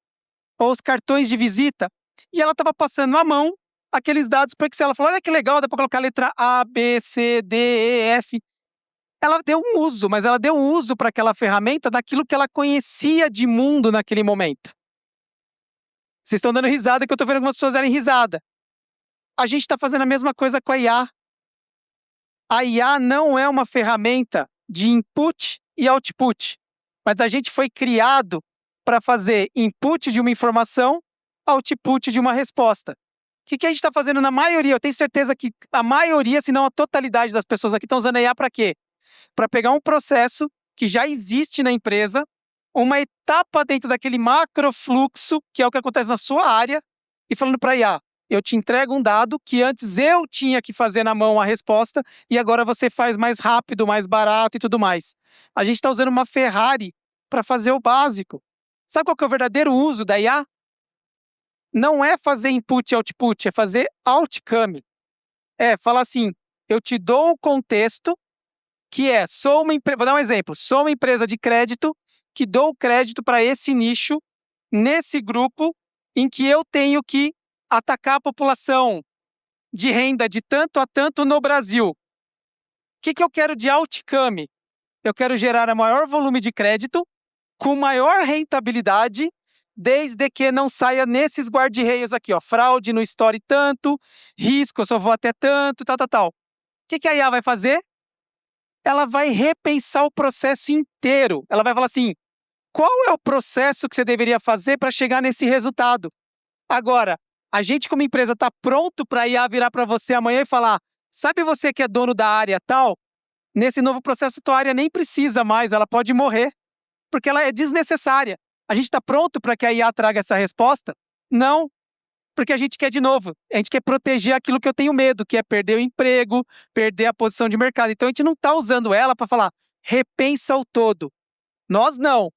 ou os cartões de visita. E ela estava passando a mão aqueles dados para o Excel. Ela falou, olha que legal, dá para colocar a letra A, B, C, D, E, F. Ela deu um uso, mas ela deu um uso para aquela ferramenta daquilo que ela conhecia de mundo naquele momento. Vocês estão dando risada, que eu estou vendo algumas pessoas darem risada. A gente está fazendo a mesma coisa com a IA. A IA não é uma ferramenta de input e output, mas a gente foi criado para fazer input de uma informação, output de uma resposta. O que a gente está fazendo na maioria? Eu tenho certeza que a maioria, se não a totalidade das pessoas aqui estão usando a IA para quê? Para pegar um processo que já existe na empresa, uma etapa dentro daquele macrofluxo, que é o que acontece na sua área, e falando para a IA, eu te entrego um dado que antes eu tinha que fazer na mão a resposta e agora você faz mais rápido, mais barato e tudo mais. A gente está usando uma Ferrari para fazer o básico. Sabe qual que é o verdadeiro uso da IA? Não é fazer input e output, é fazer outcome. É falar assim, eu te dou o contexto, que é, vou dar um exemplo, sou uma empresa de crédito que dou crédito para esse nicho, nesse grupo, em que eu tenho que atacar a população de renda de tanto a tanto no Brasil. O que eu quero de outcome? Eu quero gerar o maior volume de crédito, com maior rentabilidade, desde que não saia nesses guarda-reios aqui, ó, fraude no store tanto, risco, eu só vou até tanto, tal. O que a IA vai fazer? Ela vai repensar o processo inteiro. Ela vai falar assim, qual é o processo que você deveria fazer para chegar nesse resultado? Agora, a gente como empresa está pronto para a IA virar para você amanhã e falar, sabe você que é dono da área tal? Nesse novo processo, tua área nem precisa mais, ela pode morrer, porque ela é desnecessária. A gente está pronto para que a IA traga essa resposta? Não, porque a gente quer, de novo, a gente quer proteger aquilo que eu tenho medo, que é perder o emprego, perder a posição de mercado. Então, a gente não está usando ela para falar, repensa o todo. Nós não.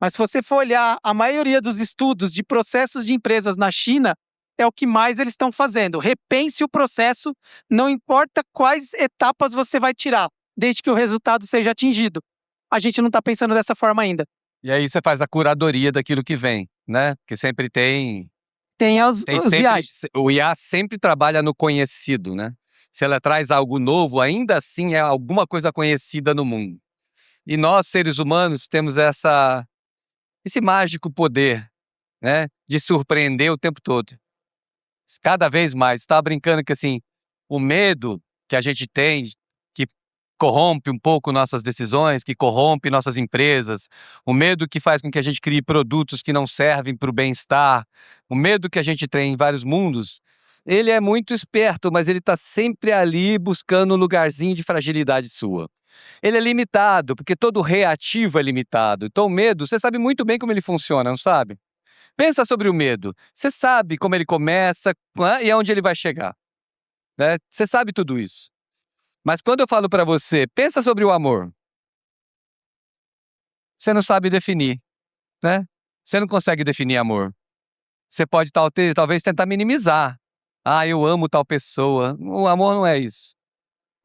Mas se você for olhar a maioria dos estudos de processos de empresas na China, é o que mais eles estão fazendo. Repense o processo, não importa quais etapas você vai tirar, desde que o resultado seja atingido. A gente não está pensando dessa forma ainda. E aí você faz a curadoria daquilo que vem, né? Porque sempre tem os viagens. O IA sempre trabalha no conhecido, né? Se ela traz algo novo, ainda assim é alguma coisa conhecida no mundo. E nós, seres humanos, temos esse mágico poder, né? De surpreender o tempo todo. Cada vez mais. Estava brincando que assim, o medo que a gente tem, que corrompe um pouco nossas decisões, que corrompe nossas empresas, o medo que faz com que a gente crie produtos que não servem para o bem-estar, o medo que a gente tem em vários mundos, ele é muito esperto, mas ele está sempre ali buscando um lugarzinho de fragilidade sua. Ele é limitado, porque todo reativo é limitado. Então o medo, você sabe muito bem como ele funciona, não sabe? Pensa sobre o medo. Você sabe como ele começa, e aonde ele vai chegar, né? Você sabe tudo isso. Mas quando eu falo para você, pensa sobre o amor, você não sabe definir, né? Você não consegue definir amor. Você pode talvez tentar minimizar. Ah, eu amo tal pessoa. O amor não é isso.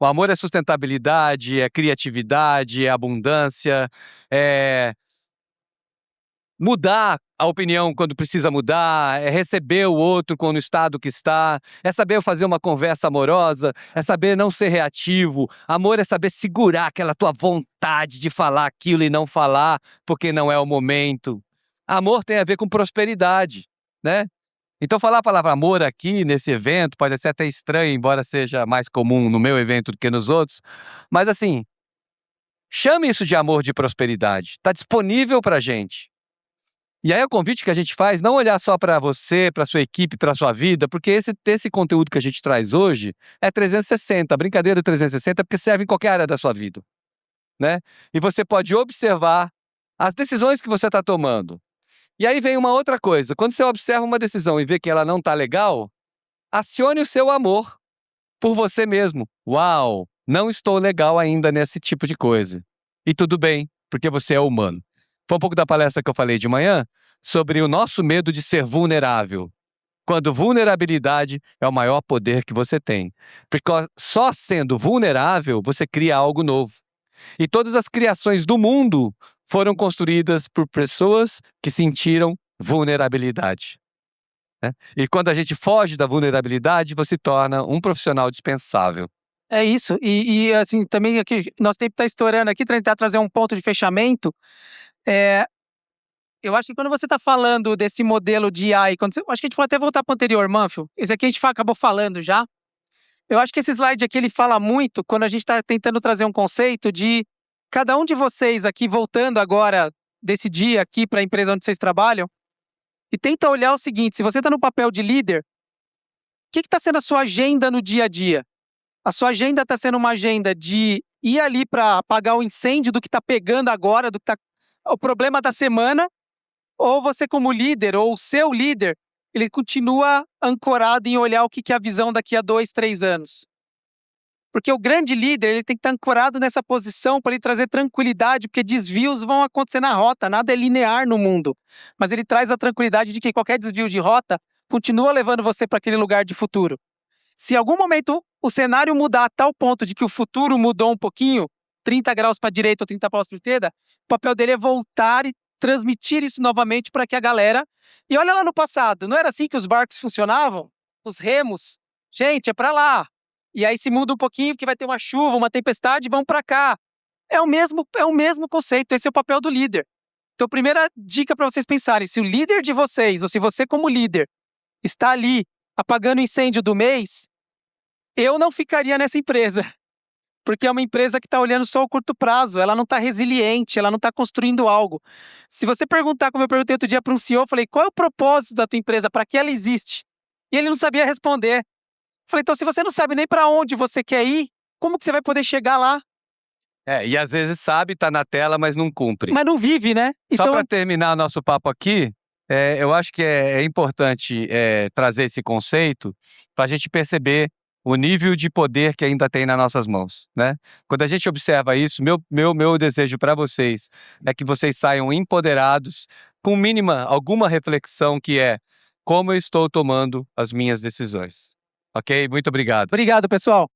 O amor é sustentabilidade, é criatividade, é abundância, é mudar a opinião quando precisa mudar, é receber o outro com o estado que está, é saber fazer uma conversa amorosa, é saber não ser reativo. Amor é saber segurar aquela tua vontade de falar aquilo e não falar porque não é o momento. Amor tem a ver com prosperidade, né? Então falar a palavra amor aqui nesse evento pode ser até estranho, embora seja mais comum no meu evento do que nos outros, mas assim, chame isso de amor de prosperidade. Está disponível para a gente. E aí o convite que a gente faz, não olhar só para você, para sua equipe, para sua vida, porque esse conteúdo que a gente traz hoje é 360, brincadeira 360, porque serve em qualquer área da sua vida, né? E você pode observar as decisões que você está tomando. E aí vem uma outra coisa, quando você observa uma decisão e vê que ela não está legal, acione o seu amor por você mesmo. Uau, não estou legal ainda nesse tipo de coisa. E tudo bem, porque você é humano. Foi um pouco da palestra que eu falei de manhã sobre o nosso medo de ser vulnerável. Quando vulnerabilidade é o maior poder que você tem. Porque só sendo vulnerável, você cria algo novo. E todas as criações do mundo foram construídas por pessoas que sentiram vulnerabilidade, né? E quando a gente foge da vulnerabilidade, você torna um profissional dispensável. É isso. E assim, também aqui, nosso tempo está estourando aqui, para tentar trazer um ponto de fechamento. Eu acho que quando você está falando desse modelo de AI, acho que a gente pode até voltar para o anterior, Manfio. Esse aqui a gente acabou falando já. Eu acho que esse slide aqui ele fala muito quando a gente está tentando trazer um conceito de cada um de vocês aqui, voltando agora desse dia aqui para a empresa onde vocês trabalham, e tenta olhar o seguinte: se você está no papel de líder, o que está sendo a sua agenda no dia a dia? A sua agenda está sendo uma agenda de ir ali para apagar o incêndio do que está pegando agora, do que está o problema da semana, ou você como líder, ou o seu líder, ele continua ancorado em olhar o que é a visão daqui a 2, 3 anos. Porque o grande líder ele tem que estar ancorado nessa posição para ele trazer tranquilidade, porque desvios vão acontecer na rota, nada é linear no mundo. Mas ele traz a tranquilidade de que qualquer desvio de rota continua levando você para aquele lugar de futuro. Se em algum momento o cenário mudar a tal ponto de que o futuro mudou um pouquinho, 30 graus para a direita ou 30 graus para a esquerda, o papel dele é voltar e transmitir isso novamente para que a galera... E olha lá no passado, não era assim que os barcos funcionavam? Os remos? Gente, é para lá. E aí se muda um pouquinho porque vai ter uma chuva, uma tempestade, vão para cá. É o mesmo conceito, esse é o papel do líder. Então, primeira dica para vocês pensarem, se o líder de vocês, ou se você como líder, está ali apagando o incêndio do mês, eu não ficaria nessa empresa. Porque é uma empresa que está olhando só o curto prazo, ela não está resiliente, ela não está construindo algo. Se você perguntar, como eu perguntei outro dia para um CEO, eu falei, qual é o propósito da tua empresa, para que ela existe? E ele não sabia responder. Falei, então se você não sabe nem para onde você quer ir, como que você vai poder chegar lá? E às vezes sabe, tá na tela, mas não cumpre. Mas não vive, né? Só Então, para terminar nosso papo aqui, eu acho que é importante trazer esse conceito para a gente perceber o nível de poder que ainda tem nas nossas mãos, né? Quando a gente observa isso, meu desejo para vocês é que vocês saiam empoderados, com alguma reflexão que é como eu estou tomando as minhas decisões. Ok? Muito obrigado. obrigado, pessoal.